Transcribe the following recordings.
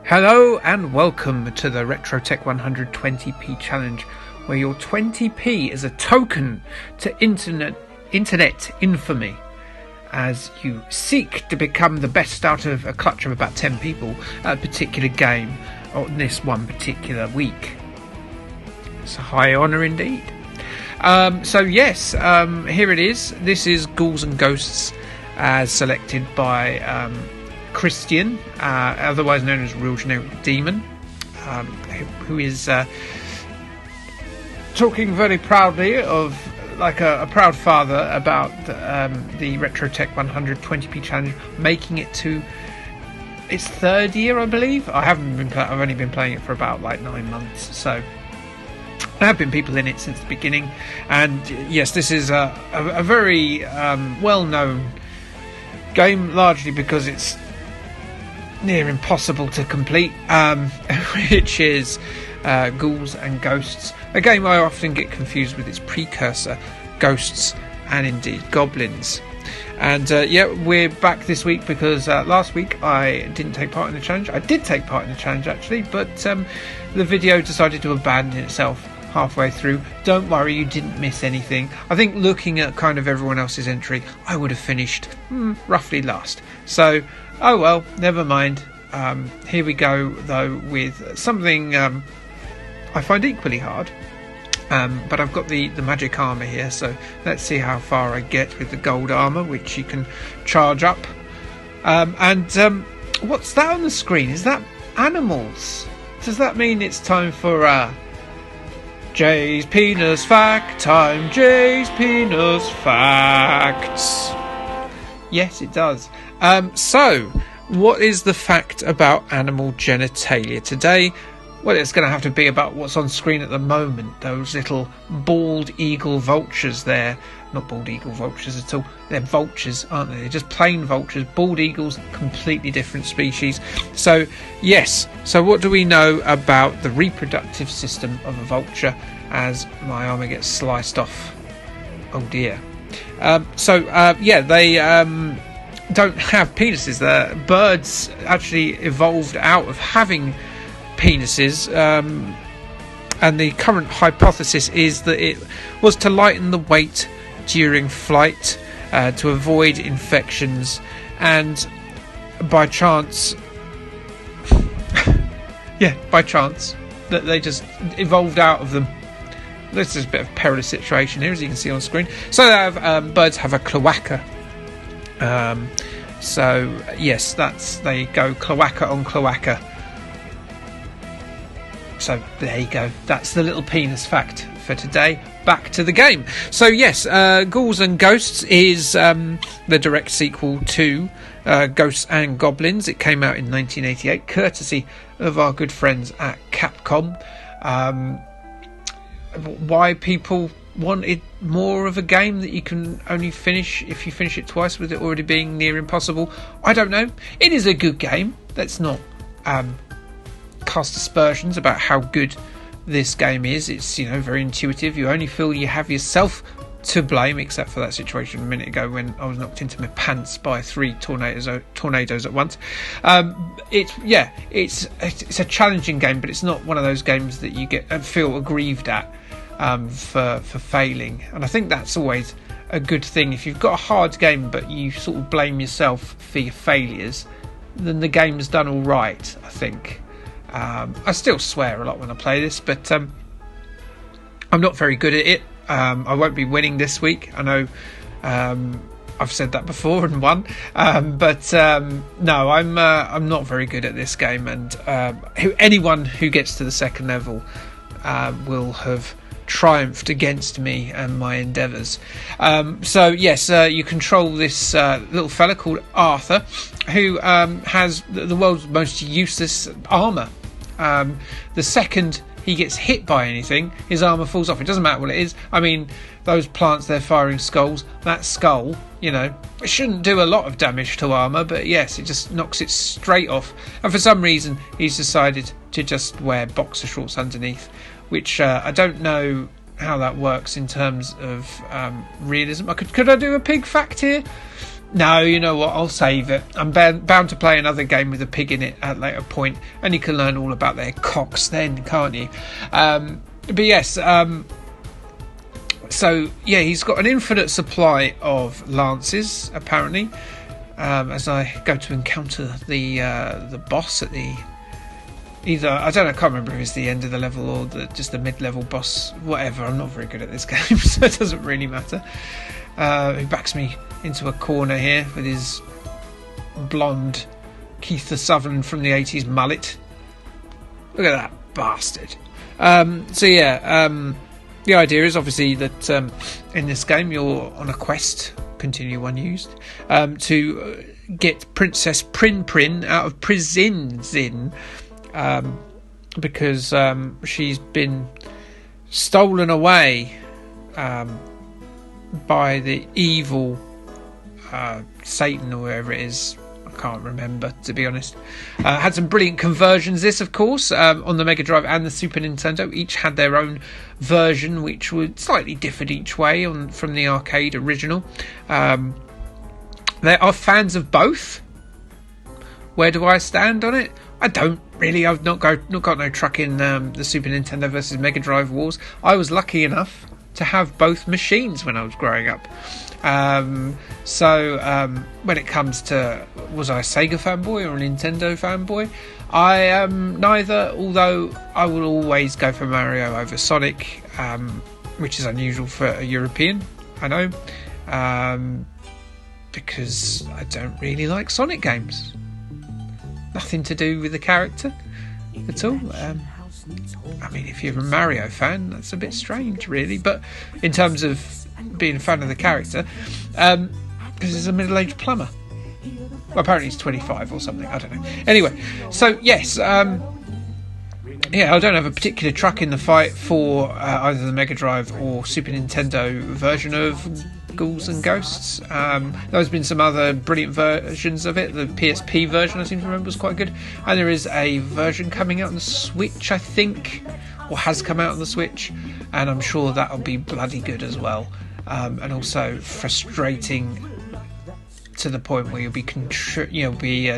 Hello and welcome to the RetroTech 120p challenge, where your 20p is a token to internet infamy as you seek to become the best out of a clutch of about 10 people at a particular game on this one particular week. It's a high honour indeed. Here it is. This is Ghouls and Ghosts as selected by Christian, otherwise known as Real Generic Demon, who is talking very proudly of, like a proud father, about the RetroTech 120p challenge, making it to its third year, I believe. I've only been playing it for about 9 months, so there have been people in it since the beginning. And yes, this is a very well-known game, largely because it's near impossible to complete, which is Ghouls and Ghosts, a game I often get confused with its precursor, Ghosts and indeed Goblins. And we're back this week because last week I didn't take part in the challenge. I did take part in the challenge actually, but the video decided to abandon itself halfway through. Don't worry, you didn't miss anything. I think looking at kind of everyone else's entry, I would have finished roughly last. So, oh well, never mind. Here we go though with something I find equally hard. But I've got the magic armour here, so let's see how far I get with the gold armour, which you can charge up. What's that on the screen? Is that animals? Does that mean it's time for Jay's Penis Fact Time? Jay's Penis Facts. Yes, it does. So, what is the fact about animal genitalia today? Well, it's going to have to be about what's on screen at the moment. Those little bald eagle vultures there. Not bald eagle vultures at all. They're vultures, aren't they? They're just plain vultures. Bald eagles, completely different species. So, yes. So what do we know about the reproductive system of a vulture as my armour gets sliced off? Oh dear. They don't have penises. Birds actually evolved out of having penises, and the current hypothesis is that it was to lighten the weight during flight, to avoid infections, and by chance that they just evolved out of them. This is a bit of a perilous situation here, as you can see on screen. So they have, birds have a cloaca. They go cloaca on cloaca. So there you go. That's the little penis fact for today. Back to the game. So yes, Ghouls and Ghosts is the direct sequel to Ghosts and Goblins. It came out in 1988, courtesy of our good friends at Capcom. Why people wanted more of a game that you can only finish if you finish it twice, with it already being near impossible, I don't know. It is a good game. Let's not cast aspersions about how good this game is. It's very intuitive. You only feel you have yourself to blame, except for that situation a minute ago when I was knocked into my pants by 3 tornadoes at once. It's a challenging game, but it's not one of those games that you feel aggrieved at for failing. And I think that's always a good thing. If you've got a hard game but you sort of blame yourself for your failures, then the game's done all right, I think. I still swear a lot when I play this, but I'm not very good at it. I won't be winning this week. I know I've said that before and won, no, I'm not very good at this game, and anyone who gets to the second level will have triumphed against me and my endeavours. You control this little fella called Arthur, who has the world's most useless armour. The second he gets hit by anything, his armour falls off. It doesn't matter what it is. I mean, those plants, they're firing skulls. That skull, it shouldn't do a lot of damage to armour, but yes, it just knocks it straight off. And for some reason, he's decided to just wear boxer shorts underneath, which I don't know how that works in terms of realism. Could I do a pig fact here? No, you know what? I'll save it. I'm bound to play another game with a pig in it at a later point, and you can learn all about their cocks then, can't you? But yes, so yeah, he's got an infinite supply of lances, apparently. As I go to encounter the boss at the either, I don't know, I can't remember if it's the end of the level or just the mid-level boss, whatever. I'm not very good at this game, so it doesn't really matter. He backs me into a corner here with his blonde Keith Sutherland from the 80s mullet. Look at that bastard. So yeah, the idea is obviously that in this game you're on a quest, continue unused, to get Princess Prin Prin out of prison, because she's been stolen away by the evil Satan or whoever it is. I can't remember, to be honest. Had some brilliant conversions, this of course, on the Mega Drive and the Super Nintendo. Each had their own version, which would slightly differed each way from the arcade original. There are fans of both. Where do I stand on it? I don't really. I've not got no truck in the Super Nintendo versus Mega Drive wars. I was lucky enough to have both machines when I was growing up. So when it comes to, was I a Sega fanboy or a Nintendo fanboy? I am neither, although I will always go for Mario over Sonic, which is unusual for a European, I know, because I don't really like Sonic games. Nothing to do with the character at all. I mean, if you're a Mario fan, that's a bit strange, really. But in terms of being a fan of the character, because he's a middle-aged plumber. Well, apparently he's 25 or something. I don't know. Anyway, so yes, yeah, I don't have a particular truck in the fight for either the Mega Drive or Super Nintendo version of Ghouls and Ghosts. There's been some other brilliant versions of it. The PSP version, I seem to remember, was quite good. And there is a version coming out on the Switch, I think, or has come out on the Switch, and I'm sure that'll be bloody good as well. And also frustrating to the point where you'll be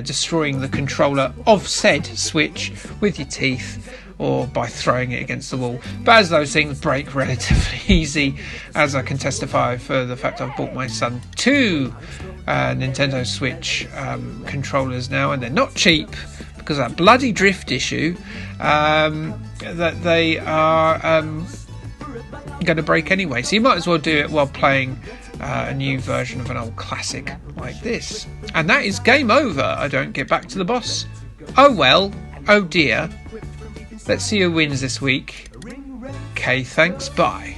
destroying the controller of said Switch with your teeth or by throwing it against the wall. But as those things break relatively easy, as I can testify for the fact I've bought my son 2 Nintendo Switch controllers now, and they're not cheap because of that bloody drift issue, that they are going to break anyway. So you might as well do it while playing a new version of an old classic like this. And that is game over. I don't get back to the boss. Oh well. Oh dear. Let's see who wins this week. Okay, thanks. Bye.